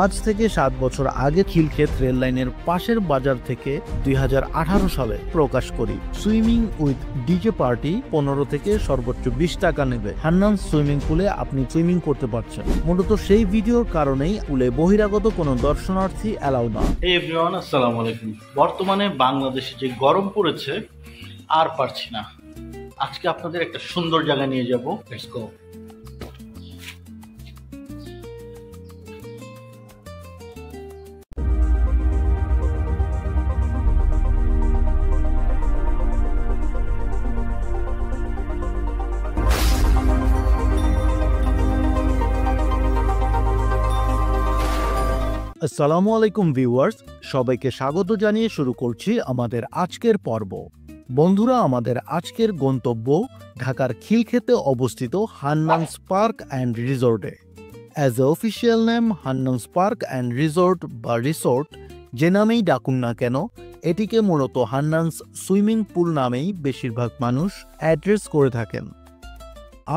আজ থেকে 7 বছর আগে খিলক্ষেত রেল লাইনের পাশের বাজার থেকে 2018 সালে প্রকাশ করি। সুইমিং উইথ ডিজে পার্টি 15 থেকে সর্বোচ্চ 20 টাকা নেবে। হান্নান সুইমিং পুলে আপনি সুইমিং করতে পারছেন। মূলত সেই ভিডিওর কারণেই পুলে বহিরাগত কোনো দর্শনার্থী অ্যালাউ না। এভরিওয়ান, আসসালামু আলাইকুম। বর্তমানে বাংলাদেশে যে গরম পড়েছে আর পারছি না। আজকে আপনাদের একটা সুন্দর জায়গা নিয়ে যাব। Let's go. আসসালামু আলাইকুম ভিউয়ার্স, সবাইকে স্বাগত জানিয়ে শুরু করছি আমাদের আজকের পর্ব। বন্ধুরা, আমাদের আজকের গন্তব্য ঢাকার খিলক্ষেতে অবস্থিত হান্নানস পার্ক অ্যান্ড রিসোর্টে। As a official name Hannans park and resort বা রিসোর্ট যে নামেই ডাকুন না কেন, এটিকে মূলত হান্নানস সুইমিং পুল নামেই বেশিরভাগ মানুষ অ্যাড্রেস করে থাকেন।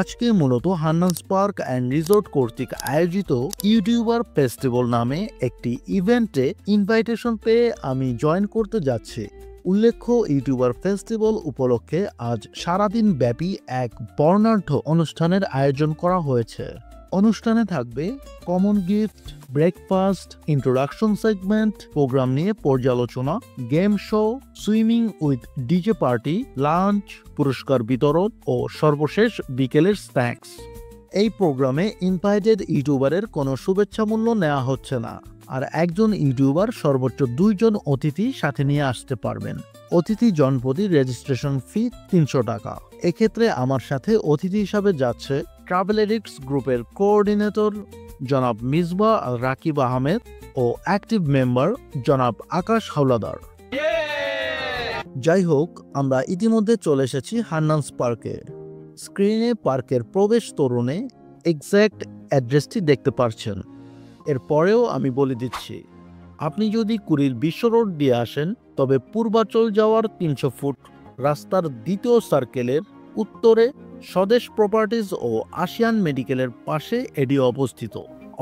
আজকে মূলত হান্নানস পার্ক অ্যান্ড রিসোর্ট কর্তৃক আয়োজিত ইউটিউবার ফেস্টিভ্যাল নামে একটি ইভেন্টে ইনভাইটেশন পেয়ে আমি জয়েন করতে যাচ্ছি। উল্লেখ্য, ইউটিউবার ফেস্টিভ্যাল উপলক্ষে আজ সারাদিন ব্যাপী এক বর্ণাঢ্য অনুষ্ঠানের আয়োজন করা হয়েছে। অনুষ্ঠানে থাকবে common gift, breakfast, introduction segment, programme নিয়ে পর্যালোচনা, game show, swimming with DJ party, lunch, পুরস্কার বিতরণ ও সর্বশেষ বিকেলের স্ন্যাক্স। এই প্রোগ্রামে ইনভাইটেড ইউটিউবারের কোনো শুভেচ্ছা মূল্য নেওয়া হচ্ছে না, আর একজন ইউটিউবার সর্বোচ্চ 2 জন অতিথি সাথে নিয়ে আসতে পারবেন। অতিথি জনপ্রতি রেজিস্ট্রেশন ফি 300 টাকা। এক্ষেত্রে আমার সাথে অতিথি হিসাবে যাচ্ছে ট্রাভেল এডিক্টস গ্রুপের কোঅর্ডিনেটর জনাব মিসবা রাকিব আহমেদ ও অ্যাক্টিভ মেম্বার জনাব আকাশ হাওলাদার। যাই হোক, আমরা ইতিমধ্যে চলে এসেছি হান্নানস পার্কে। স্ক্রিনে পার্কের প্রবেশ তোরণে এক্স্যাক্ট অ্যাড্রেসটি দেখতে পাচ্ছেন। এরপরেও আমি বলে দিচ্ছি, আপনি যদি কুড়িল বিশ্ব রোড দিয়ে আসেন তবে পূর্বাচল যাওয়ার 300 ফুট রাস্তার দ্বিতীয় সার্কেলের উত্তরে স্বদেশ প্রপার্টিজ ও আসিয়ান মেডিকেলের পাশে এটি অবস্থিত।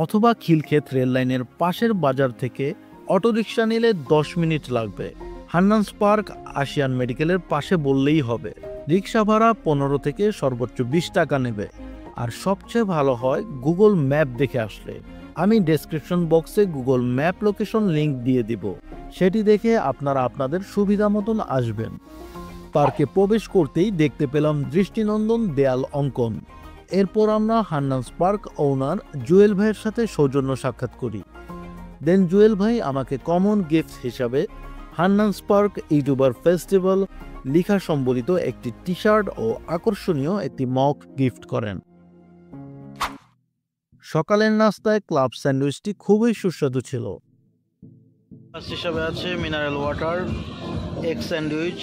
অথবা খিলক্ষেত রেল লাইনের পাশের বাজার থেকে অটোরিকশা নিলে 10 মিনিট লাগবে। হান্নানস পার্ক আসিয়ান মেডিকেলের পাশে বললেই হবে। রিক্সা ভাড়া 15 থেকে সর্বোচ্চ 20 টাকা নেবে। আর সবচেয়ে ভালো হয় গুগল ম্যাপ দেখে আসলে। আমি ডেসক্রিপশন বক্সে গুগল ম্যাপ লোকেশন লিংক দিয়ে দিব, সেটি দেখে আপনারা আপনাদের সুবিধা মতন আসবেন। পার্কে প্রবেশ করতেই দেখতে পেলাম দৃষ্টিনন্দন দেয়াল অঙ্কন। এরপর আমরা হান্নানস পার্ক ওনার জুয়েল ভাইয়ের সাথে সৌজন্য সাক্ষাৎ করি। দেন জুয়েল ভাই আমাকে কমন গিফট হিসাবে হান্নানস পার্ক ইউটিউবার ফেস্টিভ্যাল লেখা সম্বলিত একটি টি শার্ট ও আকর্ষণীয় একটি মগ গিফট করেন। সকালের নাস্তায় ক্লাব স্যান্ডউইচটি খুবই সুস্বাদু ছিল। হিসাবে আছে mineral water, egg sandwich,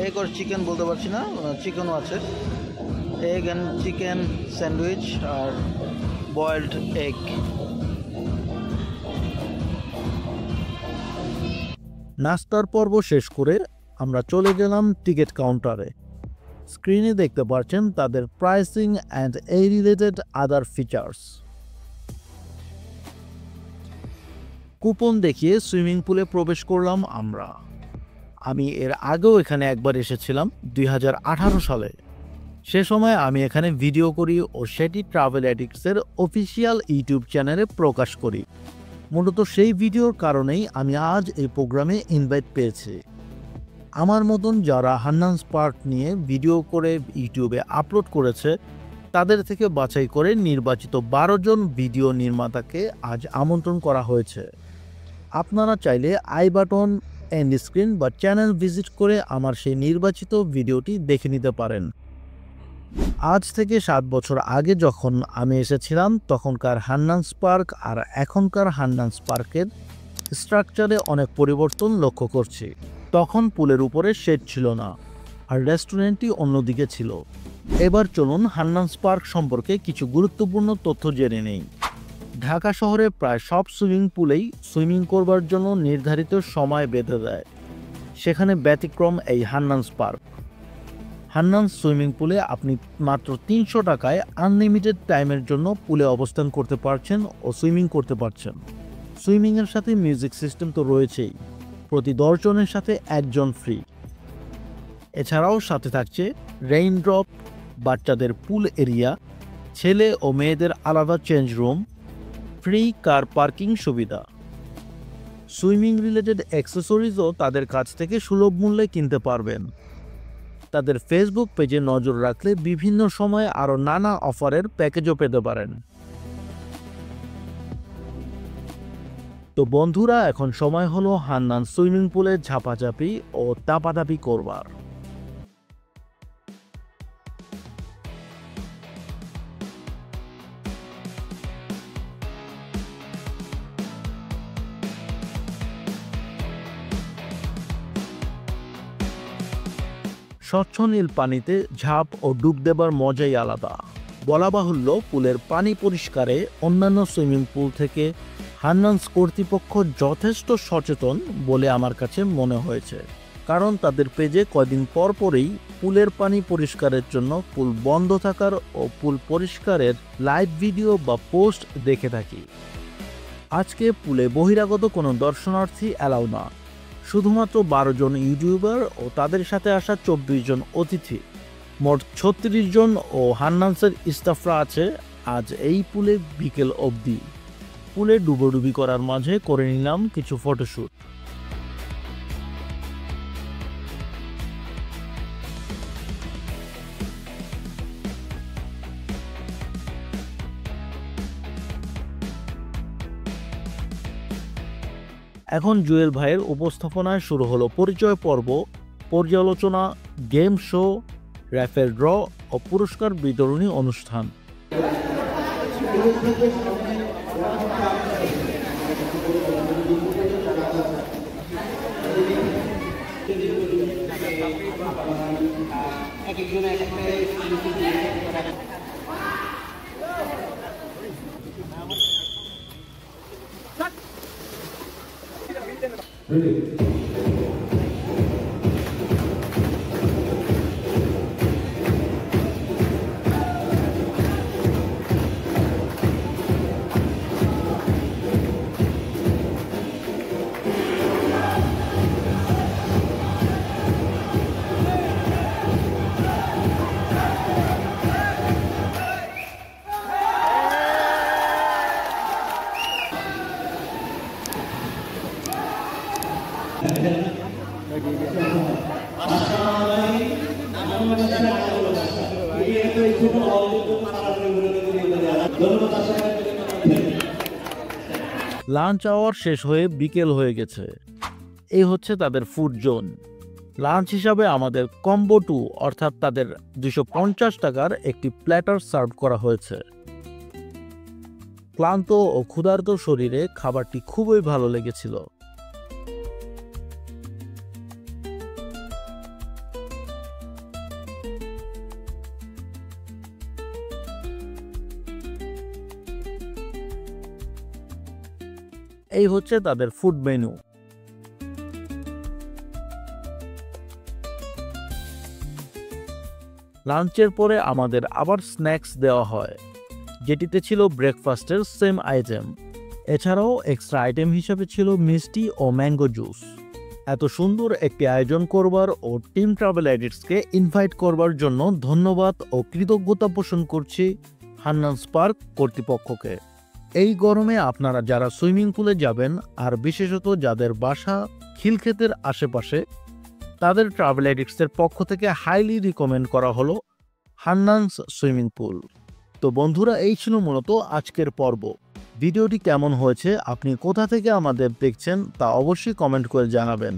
egg আর চিকেন বলতে পারছি না, চিকেনও আছে, এগ অ্যান্ড চিকেন স্যান্ডউইচ আর বয়েলড এগ। নাস্তার পর্ব শেষ করে আমরা চলে গেলাম টিকিট কাউন্টারে। স্ক্রিনে দেখতে পাচ্ছেন তাদের প্রাইসিং অ্যান্ড এই রিলেটেড আদার ফিচার্স। কুপন দেখিয়ে সুইমিং পুলে প্রবেশ করলাম আমরা। আমি এর আগেও এখানে একবার এসেছিলাম 2018 সালে। সে সময় আমি এখানে ভিডিও করি ও সেটি ট্রাভেল এডিক্টসের অফিসিয়াল ইউটিউব চ্যানেলে প্রকাশ করি। মূলত সেই ভিডিওর কারণেই আমি আজ এই প্রোগ্রামে ইনভাইট পেয়েছি। আমার মতন যারা হান্নানস পার্ক নিয়ে ভিডিও করে ইউটিউবে আপলোড করেছে তাদের থেকে বাছাই করে নির্বাচিত 12 জন ভিডিও নির্মাতাকে আজ আমন্ত্রণ করা হয়েছে। আপনারা চাইলে আই বাটন, এন্ড স্ক্রিন বা চ্যানেল ভিজিট করে আমার সেই নির্বাচিত ভিডিওটি দেখে নিতে পারেন। আজ থেকে 7 বছর আগে যখন আমি এসেছিলাম তখনকার হান্নানস পার্ক আর এখনকার হান্নানস পার্কের স্ট্রাকচারে অনেক পরিবর্তন লক্ষ্য করছি। তখন পুলের উপরে শেড ছিল না আর রেস্টুরেন্টটি অন্যদিকে ছিল। এবার চলুন হান্নানস পার্ক সম্পর্কে কিছু গুরুত্বপূর্ণ তথ্য জেনে নেই। ঢাকা শহরে প্রায় সব সুইমিং পুলেই সুইমিং করবার জন্য নির্ধারিত সময় বেঁধে দেয়। সেখানে ব্যতিক্রম এই হান্নানস পার্ক। হান্নানস সুইমিং পুলে আপনি মাত্র 300 টাকায় আনলিমিটেড টাইমের জন্য পুলে অবস্থান করতে পারছেন ও সুইমিং করতে পারছেন। সুইমিংয়ের সাথে মিউজিক সিস্টেম তো রয়েছেই, প্রতি 10 জনের সাথে 1 জন ফ্রি। এছাড়াও সাথে থাকছে রেইনড্রপ, বাচ্চাদের পুল এরিয়া, ছেলে ও মেয়েদের আলাদা change room, free car parking সুবিধা। সুইমিং রিলেটেড অ্যাক্সেসরিজও তাদের কাছ থেকে সুলভ মূল্যে কিনতে পারবেন। তাদের ফেসবুক পেজে নজর রাখলে বিভিন্ন সময়ে আরও নানা অফারের প্যাকেজও পেতে পারেন। তো বন্ধুরা, এখন সময় হলো হান্নান সুইমিং পুলে ঝাপাঝাপি ও দাপাদাপি করবার। স্বচ্ছ নীল পানিতে ঝাঁপ ও ডুব দেবার মজাই আলাদা। বলা বাহুল্য, পুলের পানি পরিষ্কারে অন্যান্য সুইমিং পুল থেকে হান্নানস কর্তৃপক্ষ যথেষ্ট সচেতন বলে আমার কাছে মনে হয়েছে, কারণ তাদের পেজে কয়দিন পরই পুলের পানি পরিষ্কারের জন্য পুল বন্ধ থাকার ও পুল পরিষ্কারের লাইভ ভিডিও বা পোস্ট দেখে থাকি। আজকে পুলে বহিরাগত কোনো দর্শনার্থী অ্যালাউ না, শুধুমাত্র 12 জন ইউটিউবার ও তাদের সাথে আসা 24 জন অতিথি, মোট 36 জন ও হান্নানসের স্টাফরা আছে আজ এই পুলে বিকেল অবধি। পুলে ডুবোডুবি করার মাঝে করে নিলাম কিছু ফটোশ্যুট। এখন জুয়েল ভাইয়ের উপস্থাপনায় শুরু হলো পরিচয় পর্ব, পর্যালোচনা, গেম শো, র্যাফেল ড্র ও পুরস্কার বিতরণী অনুষ্ঠান। লাঞ্চ আওয়ার শেষ হয়ে বিকেল হয়ে গেছে। এই হচ্ছে তাদের ফুড জোন। লাঞ্চ হিসাবে আমাদের কম্বো 2 অর্থাৎ তাদের 250 টাকার একটি প্ল্যাটার সার্ভ করা হয়েছে। ক্লান্ত ও ক্ষুধার্ত শরীরে খাবারটি খুবই ভালো লেগেছিল। এই হচ্ছে তাদের ফুড মেনু। লাঞ্চের পরে আমাদের আবার স্ন্যাক্স দেওয়া হয়, যেটিতে ছিল ব্রেকফাস্টের সেম আইটেম। এছাড়াও এক্সট্রা আইটেম হিসেবে ছিল মিষ্টি ও ম্যাঙ্গো জুস। এত সুন্দর একটি আয়োজন করবার ও টিম ট্রাভেল এডিটসকে ইনভাইট করবার জন্য ধন্যবাদ ও কৃতজ্ঞতা পোষণ করছি হান্নানস পার্ক কর্তৃপক্ষকে। এই গরমে আপনারা যারা সুইমিং পুলে যাবেন, আর বিশেষত যাদের বাসা খিলক্ষেতের আশেপাশে, তাদের ট্রাভেল এডিটসের পক্ষ থেকে হাইলি রিকমেন্ড করা হলো হান্নানস সুইমিং পুল। তো বন্ধুরা, এই ছিল মূলত আজকের পর্ব। ভিডিওটি কেমন হয়েছে, আপনি কোথা থেকে আমাদের দেখছেন তা অবশ্যই কমেন্ট করে জানাবেন।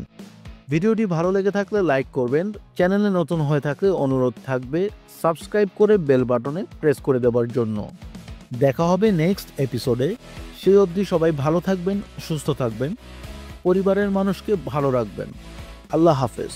ভিডিওটি ভালো লেগে থাকলে লাইক করবেন, চ্যানেলে নতুন হয়ে থাকলে অনুরোধ থাকবে সাবস্ক্রাইব করে বেল বাটনে প্রেস করে দেওয়ার জন্য। দেখা হবে নেক্সট এপিসোডে। সেই অবধি সবাই ভালো থাকবেন, সুস্থ থাকবেন, পরিবারের মানুষকে ভালো রাখবেন। আল্লাহ হাফেজ।